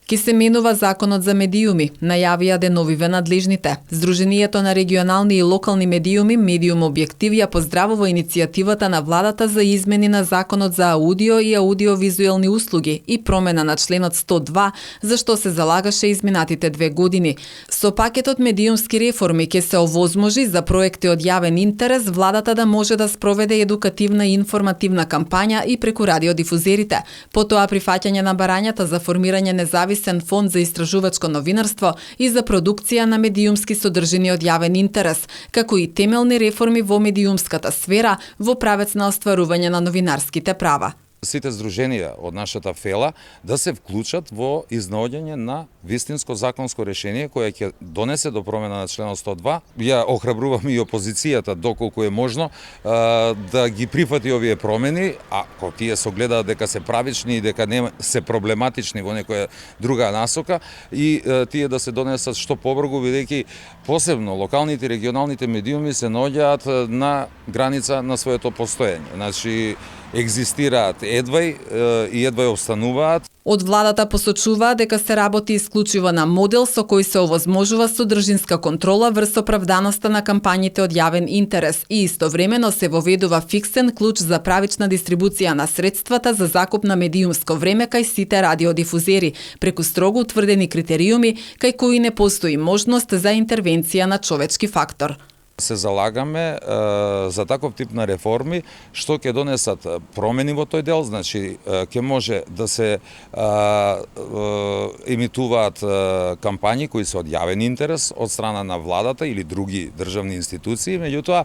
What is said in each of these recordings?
Ки се менува законот за медиуми, најавија деновиве надлежните. Сдруженијето на регионални и локални медиуми Медиум Објектив ја поздравува иницијативата на владата за измени на законот за аудио и аудиовизуелни услуги и промена на членот 102, за што се залагаше изминатите 2 години. Со пакетот медиумски реформи ќе се овозможи за проекти од јавен интерес владата да може да спроведе едукативна и информативна кампања и преку радиодифузерите. Потоа прифаќање на барањата за формирање независен фонд за истражувачко новинарство и за продукција на медиумски содржини од јавен интерес, како и темелни реформи во медиумската сфера во правец на остварување на новинарските права. Сите здруженија од нашата фела да се вклучат во изнаоѓање на вистинско законско решение кое ќе донесе до промена на членот 102. Ја охрабрувам и опозицијата доколку е можно да ги прифати овие промени, ако тие согледаат дека се правични и дека не се проблематични во некоја друга насока и тие да се донесат што побрзо, бидејќи посебно локалните и регионалните медиуми се наоѓаат на граница на своето постоење. Значи екзистираат едвај и едвај остануваат. Од владата посочуваат дека се работи исклучиво на модел со кој се овозможува содржинска контрола врз оправданоста на кампањите од јавен интерес и истовремено се воведува фиксен клуч за правична дистрибуција на средствата за закуп на медиумско време кај сите радиодифузери, преку строго утврдени критериуми кај кои не постои можност за интервенција на човечки фактор. Се залагаме за таков тип на реформи што ќе донесат промени во тој дел, значи ќе може да се емитуваат кампањи кои се од јавен интерес од страна на владата или други државни институции, меѓутоа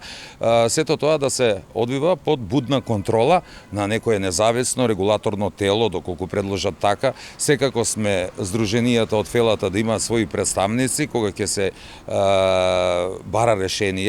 сето тоа да се одвива под будна контрола на некое независно регулаторно тело, доколку предложат така. Секако сме здруженијата од фелата да имаат своји представници кога ќе се бара решение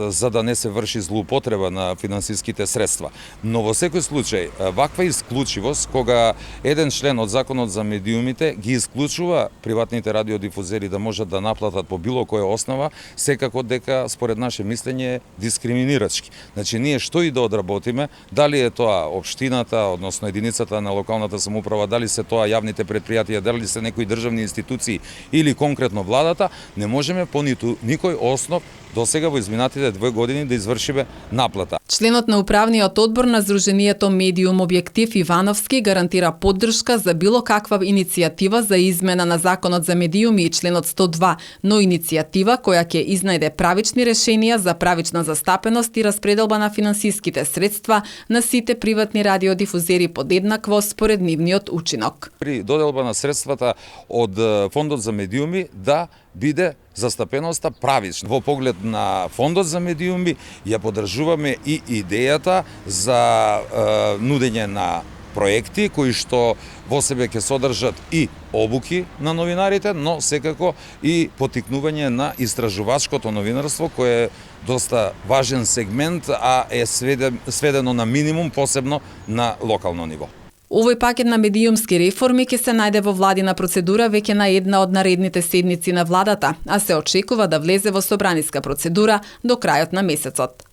за да не се врши злоупотреба на финансиските средства. Но во секој случај, ваква исклучивост, кога еден член од Законот за медиумите ги исклучува приватните радиодифузери да можат да наплатат по било која основа, секако дека според наше мислење е дискриминирачки. Значи, ние што и да одработиме, дали е тоа општината, односно единицата на локалната самоуправа, дали се тоа јавните предпријатија, дали се некои државни институции или конкретно владата, не можеме по ниту никој основ до сега во изминатите 2 години да извршиме наплата. Членот на управниот одбор на Сдруженијето Медиум Објектив Ивановски гарантира поддршка за било каква иницијатива за измена на Законот за медиуми и членот 102, но иницијатива која ќе изнајде правични решенија за правична застапеност и распределба на финансиските средства на сите приватни радиодифузери подеднакво според нивниот учинок. При доделба на средствата од Фондот за медиуми да биде застапеноста правична. Во поглед на Фондот за медиуми ја поддржуваме и идејата за нудење на проекти кои што во себе ќе содржат и обуки на новинарите, но секако и поттикнување на истражувачкото новинарство кое е доста важен сегмент, а е сведено на минимум, посебно на локално ниво. Овој пакет на медиумски реформи ќе се најде во владина процедура веќе на една од наредните седници на владата, а се очекува да влезе во собраниска процедура до крајот на месецот.